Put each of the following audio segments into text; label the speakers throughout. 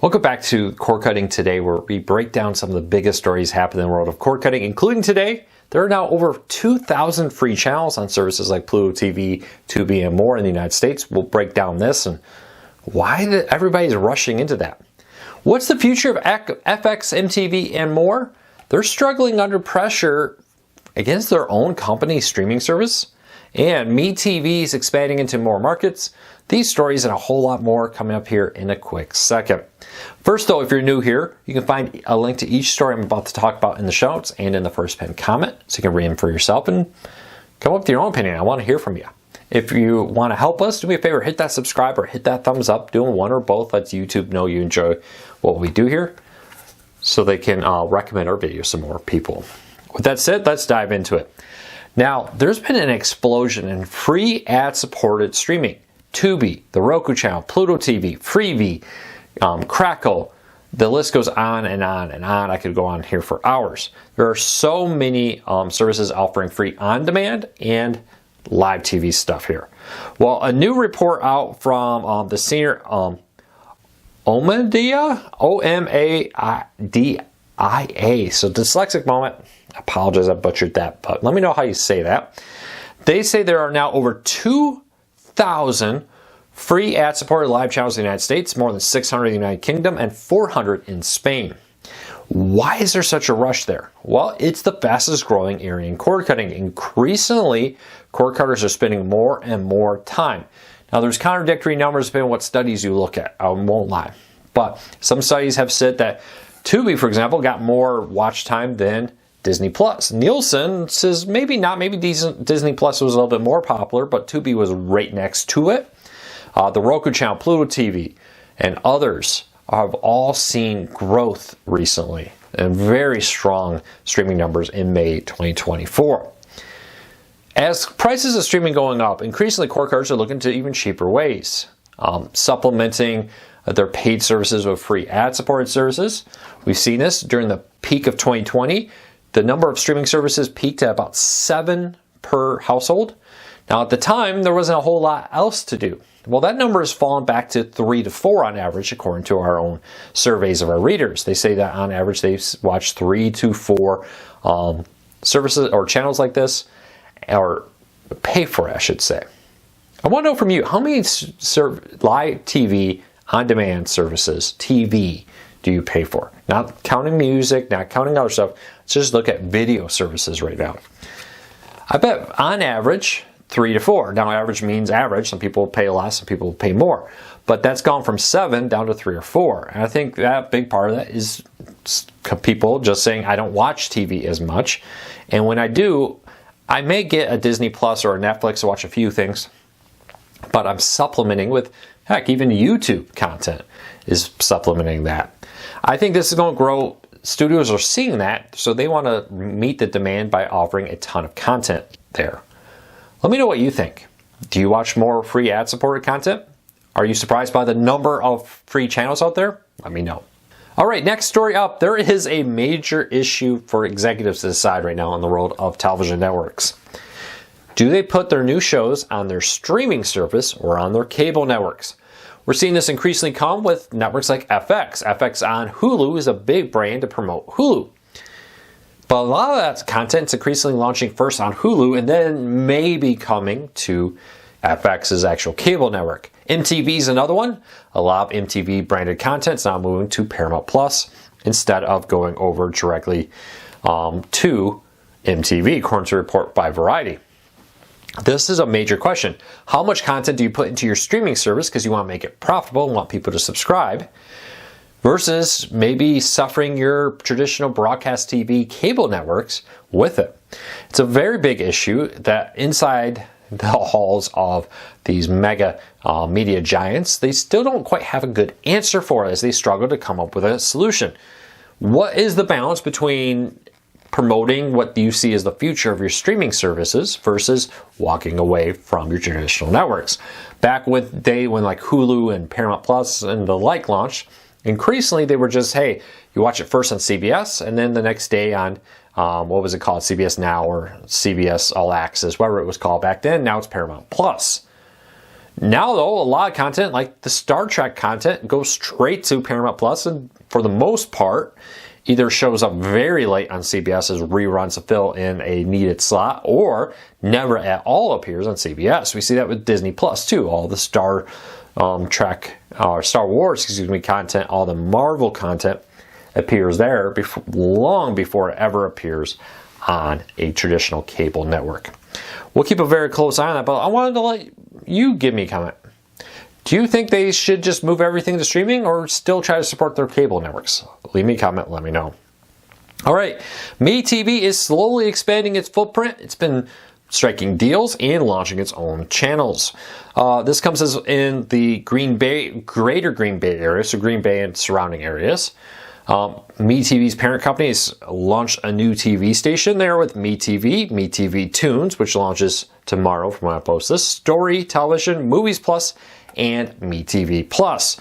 Speaker 1: Welcome back to Cord Cutting Today, where we break down some of the biggest stories happening in the world of cord cutting, including today. There are now over 2,000 free channels on services like Pluto TV, Tubi, and more in the United States. We'll break down this and why everybody's rushing into that. What's the future of FX, MeTV, and more? They're struggling under pressure against their own company streaming service. And MeTV is expanding into more markets. These stories and a whole lot more coming up here in a quick second. First though, if you're new here, you can find a link to each story I'm about to talk about in the show notes and in the first pinned comment, so you can read them for yourself and come up with your own opinion. I want to hear from you. If you want to help us, do me a favor, hit that subscribe or hit that thumbs up. Doing one or both lets YouTube know you enjoy what we do here, so they can recommend our videos to more people. With that said, let's dive into it. Now, there's been an explosion in free ad-supported streaming. Tubi, the Roku channel, Pluto TV, Freevee, Crackle, the list goes on and on and on. I could go on here for hours. There are so many services offering free on-demand and live TV stuff here. Well, a new report out from the senior Omadia, O-M-A-D-I-A. So dyslexic moment. I apologize, I butchered that, but let me know how you say that. They say there are now over 2,000 free ad-supported live channels in the United States, more than 600 in the United Kingdom, and 400 in Spain. Why is there such a rush there? Well, it's the fastest growing area in cord cutting. Increasingly, cord cutters are spending more and more time. Now, there's contradictory numbers depending on what studies you look at. I won't lie. But some studies have said that Tubi, for example, got more watch time than Disney Plus. Nielsen says maybe not. Maybe Disney Plus was a little bit more popular, but Tubi was right next to it. The Roku channel, Pluto TV, and others have all seen growth recently and very strong streaming numbers in May 2024. As prices of streaming going up, increasingly cord cutters are looking to even cheaper ways, supplementing their paid services with free ad-supported services. We've seen this during the peak of 2020. The number of streaming services peaked at about 7 per household. Now, at the time, there wasn't a whole lot else to do. Well, that number has fallen back to 3 to 4 on average, according to our own surveys of our readers. They say that on average they watch 3 to 4 services or channels like this, or pay for it, I should say. I want to know from you, how many live TV on-demand services, TV, do you pay for? Not counting music, not counting other stuff. Let's just look at video services right now. I bet on average, 3 to 4. Now, average means average. Some people pay less, some people pay more. But that's gone from 7 down to 3 or 4. And I think that big part of that is people just saying, I don't watch TV as much. And when I do, I may get a Disney Plus or a Netflix to watch a few things. But I'm supplementing with, heck, even YouTube content is supplementing that. I think this is going to grow. Studios are seeing that, so they want to meet the demand by offering a ton of content there. Let me know what you think. Do you watch more free ad-supported content? Are you surprised by the number of free channels out there? Let me know. All right, next story up. There is a major issue for executives to decide right now in the world of television networks. Do they put their new shows on their streaming service or on their cable networks? We're seeing this increasingly come with networks like FX. FX on Hulu is a big brand to promote Hulu. But a lot of that content is increasingly launching first on Hulu and then maybe coming to FX's actual cable network. MeTV is another one. A lot of MeTV branded content is now moving to Paramount Plus instead of going over directly to MeTV, according to a report by Variety. This is a major question. How much content do you put into your streaming service because you want to make it profitable and want people to subscribe, versus maybe suffering your traditional broadcast TV cable networks with it? It's a very big issue that inside the halls of these mega media giants, they still don't quite have a good answer for it as they struggle to come up with a solution. What is the balance between promoting what you see as the future of your streaming services versus walking away from your traditional networks? Back with the day when like Hulu and Paramount Plus and the like launched, increasingly they were just, hey, you watch it first on CBS and then the next day on what was it called, CBS Now or CBS All Access, whatever it was called back then. Now it's Paramount Plus. Now, though, a lot of content, like the Star Trek content, goes straight to Paramount Plus, and for the most part, either shows up very late on CBS as reruns to fill in a needed slot, or never at all appears on CBS. We see that with Disney Plus too. All the Star Wars, content, all the Marvel content appears there long before it ever appears on a traditional cable network. We'll keep a very close eye on that, but I wanted to let you give me a comment. Do you think they should just move everything to streaming or still try to support their cable networks? Leave me a comment, let me know. All right, MeTV is slowly expanding its footprint. It's been striking deals and launching its own channels. This comes as in the greater Green Bay area, so Green Bay and surrounding areas. MeTV's parent company has launched a new TV station there with MeTV, MeTV Tunes, which launches tomorrow from when I post this, Story Television, Movies Plus, and MeTV Plus.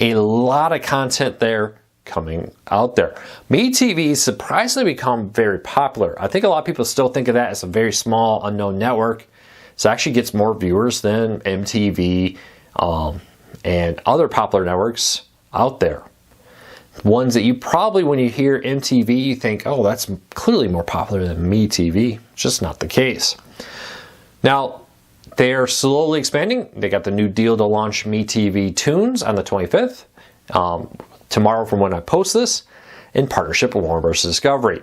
Speaker 1: A lot of content there coming out there. MeTV has surprisingly become very popular. I think a lot of people still think of that as a very small, unknown network. It actually gets more viewers than MTV and other popular networks out there. Ones that you probably, when you hear MTV, you think, oh, that's clearly more popular than MeTV. It's just not the case. Now, they are slowly expanding. They got the new deal to launch MeTV Tunes on the 25th, tomorrow from when I post this, in partnership with Warner Bros. Discovery.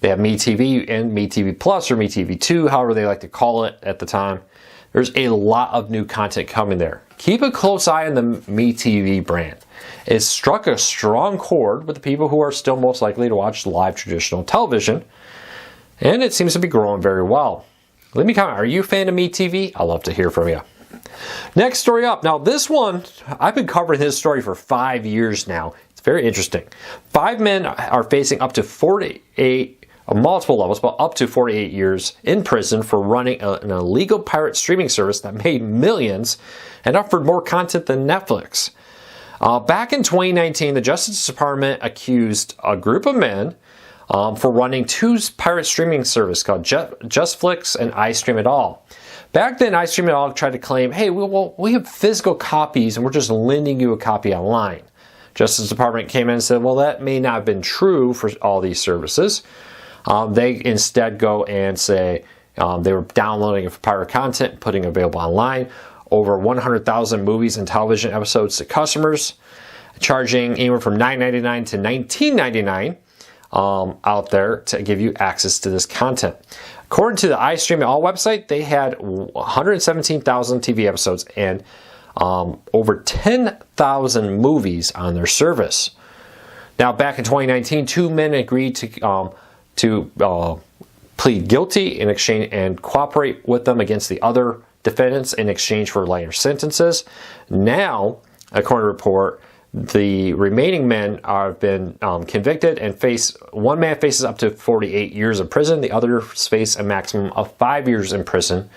Speaker 1: They have MeTV and MeTV Plus, or MeTV 2, however they like to call it at the time. There's a lot of new content coming there. Keep a close eye on the MeTV brand. It's struck a strong chord with the people who are still most likely to watch live traditional television, and it seems to be growing very well. Leave me a comment. Are you a fan of MeTV? I'd love to hear from you. Next story up. Now, this one, I've been covering this story for 5 years now. It's very interesting. 5 men are facing up to 48, multiple levels, but up to 48 years in prison for running an illegal pirate streaming service that made millions and offered more content than Netflix. Back in 2019, the Justice Department accused a group of men for running 2 pirate streaming services called JustFlix and iStreamItAll. Back then, iStreamItAll tried to claim, hey, we have physical copies and we're just lending you a copy online. Justice Department came in and said, well, that may not have been true for all these services. They instead go and say they were downloading pirate content, putting it available online, over 100,000 movies and television episodes to customers, charging anywhere from $9.99 to $19.99 out there to give you access to this content. According to the iStreamItAll website, they had 117,000 TV episodes and over 10,000 movies on their service. Now, back in 2019, 2 men agreed to plead guilty in exchange and cooperate with them against the other defendants in exchange for lighter sentences. Now, according to the report, the remaining men have been convicted and one man faces up to 48 years in prison. The others face a maximum of 5 years in prison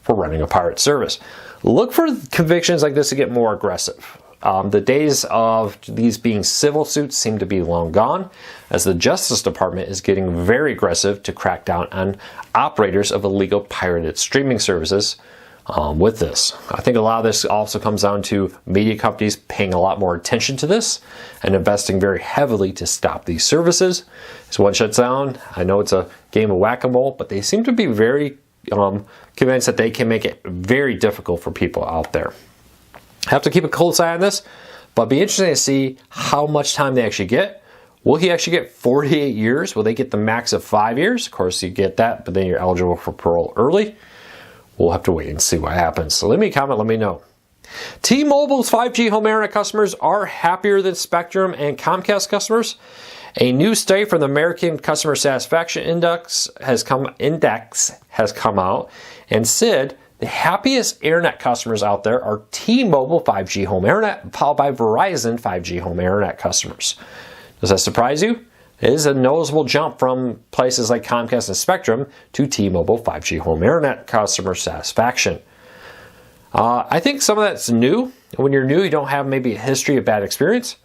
Speaker 1: for running a pirate service. Look for convictions like this to get more aggressive. The days of these being civil suits seem to be long gone, as the Justice Department is getting very aggressive to crack down on operators of illegal pirated streaming services with this. I think a lot of this also comes down to media companies paying a lot more attention to this and investing very heavily to stop these services. As one shuts down, I know it's a game of whack-a-mole, but they seem to be very convinced that they can make it very difficult for people out there. Have to keep a close eye on this, but it'd be interesting to see how much time they actually get. Will he actually get 48 years? Will they get the max of 5 years? Of course, you get that, but then you're eligible for parole early. We'll have to wait and see what happens. So leave me a comment, let me know. T-Mobile's 5G home internet customers are happier than Spectrum and Comcast customers. A new study from the American Customer Satisfaction Index has come out and said the happiest internet customers out there are T-Mobile 5G home internet, followed by Verizon 5G home internet customers. Does that surprise you? It is a noticeable jump from places like Comcast and Spectrum to T-Mobile 5G home internet customer satisfaction. I think some of that's new. When you're new, you don't have maybe a history of bad experience.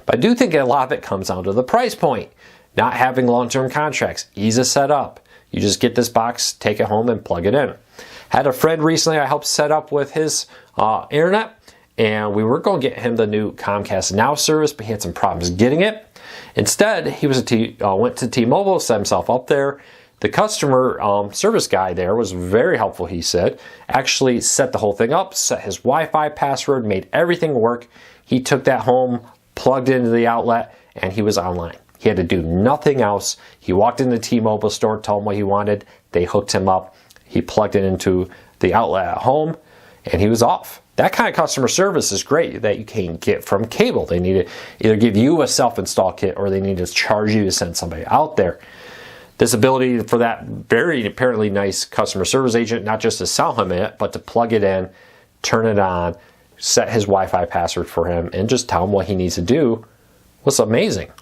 Speaker 1: But I do think a lot of it comes down to the price point. Not having long-term contracts, easy to set up. You just get this box, take it home, and plug it in. Had a friend recently I helped set up with his internet, and we were going to get him the new Comcast Now service, but he had some problems getting it. Instead, he went to T-Mobile, set himself up there. The customer service guy there was very helpful, he said. Actually set the whole thing up, set his Wi-Fi password, made everything work. He took that home, plugged into the outlet, and he was online. He had to do nothing else. He walked into the T-Mobile store, told him what he wanted. They hooked him up. He plugged it into the outlet at home, and he was off. That kind of customer service is great that you can get from cable. They need to either give you a self-install kit or they need to charge you to send somebody out there. This ability for that very apparently nice customer service agent, not just to sell him it, but to plug it in, turn it on, set his Wi-Fi password for him, and just tell him what he needs to do, was amazing.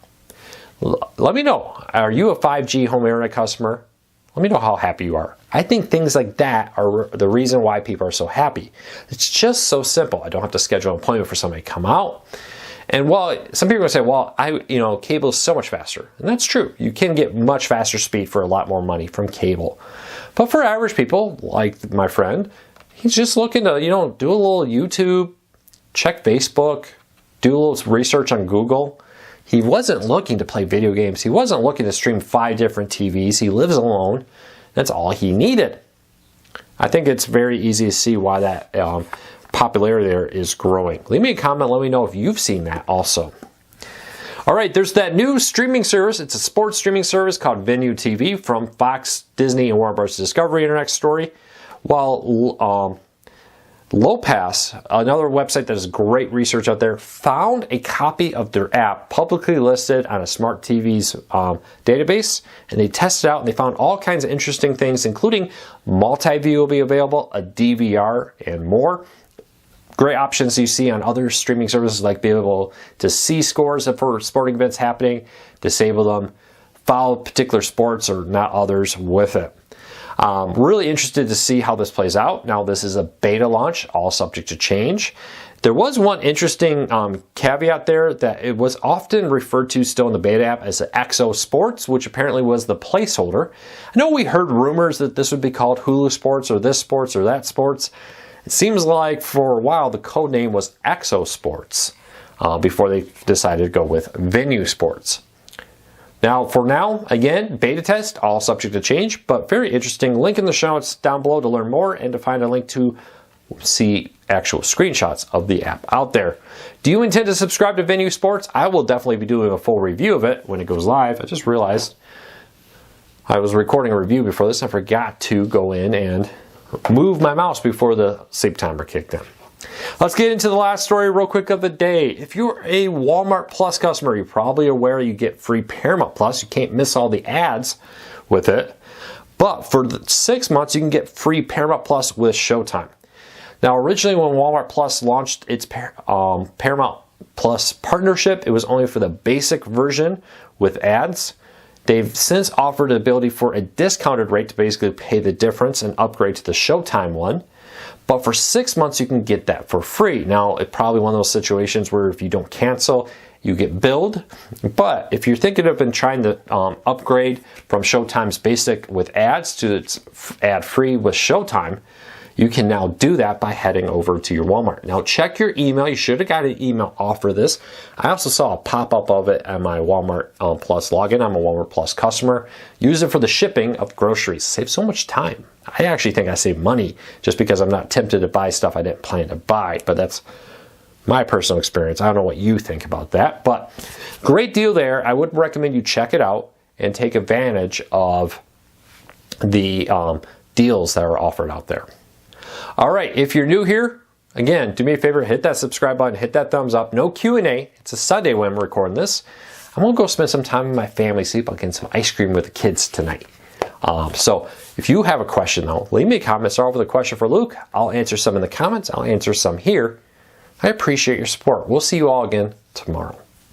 Speaker 1: Let me know, are you a 5G home internet customer? Let me know how happy you are. I think things like that are the reason why people are so happy. It's just so simple. I don't have to schedule an appointment for somebody to come out. And while some people say, well, cable is so much faster. And that's true. You can get much faster speed for a lot more money from cable. But for average people, like my friend, he's just looking to, do a little YouTube, check Facebook, do a little research on Google. He wasn't looking to play video games. He wasn't looking to stream 5 different TVs. He lives alone. That's all he needed. I think it's very easy to see why that popularity there is growing. Leave me a comment. Let me know if you've seen that also. All right, there's that new streaming service. It's a sports streaming service called MeTV from Fox, Disney, and Warner Bros. Discovery Internet story. While Lopez, another website that has great research out there, found a copy of their app publicly listed on a smart TV's database, and they tested it out and they found all kinds of interesting things, including multi-view will be available, a DVR, and more. Great options you see on other streaming services, like being able to see scores for sporting events happening, disable them, follow particular sports or not others with it. Really interested to see how this plays out. Now, this is a beta launch, all subject to change. There was one interesting caveat there that it was often referred to still in the beta app as the XO Sports, which apparently was the placeholder. I know we heard rumors that this would be called Hulu Sports or this Sports or that Sports. It seems like for a while the code name was XO Sports before they decided to go with Venue Sports. Now, for now, again, beta test, all subject to change, but very interesting. Link in the show notes down below to learn more and to find a link to see actual screenshots of the app out there. Do you intend to subscribe to Venue Sports? I will definitely be doing a full review of it when it goes live. I just realized I was recording a review before this. I forgot to go in and move my mouse before the sleep timer kicked in. Let's get into the last story real quick of the day. If you're a Walmart Plus customer, you're probably aware you get free Paramount Plus. You can't miss all the ads with it. But for 6 months, you can get free Paramount Plus with Showtime. Now, originally when Walmart Plus launched its Paramount Plus partnership, it was only for the basic version with ads. They've since offered the ability for a discounted rate to basically pay the difference and upgrade to the Showtime one. But for 6 months, you can get that for free. Now, it's probably one of those situations where if you don't cancel, you get billed. But if you're thinking of and trying to upgrade from Showtime's basic with ads to its ad-free with Showtime, you can now do that by heading over to your Walmart. Now, check your email. You should have got an email offer this. I also saw a pop-up of it at my Walmart Plus login. I'm a Walmart Plus customer. Use it for the shipping of groceries. Save so much time. I actually think I save money just because I'm not tempted to buy stuff I didn't plan to buy. But that's my personal experience. I don't know what you think about that. But great deal there. I would recommend you check it out and take advantage of the deals that are offered out there. All right, if you're new here, again, do me a favor, hit that subscribe button, hit that thumbs up. No Q&A. It's a Sunday when I'm recording this. I'm going to go spend some time with my family, see if I can get some ice cream with the kids tonight. So if you have a question, though, leave me a comment. Start with a question for Luke. I'll answer some in the comments. I'll answer some here. I appreciate your support. We'll see you all again tomorrow.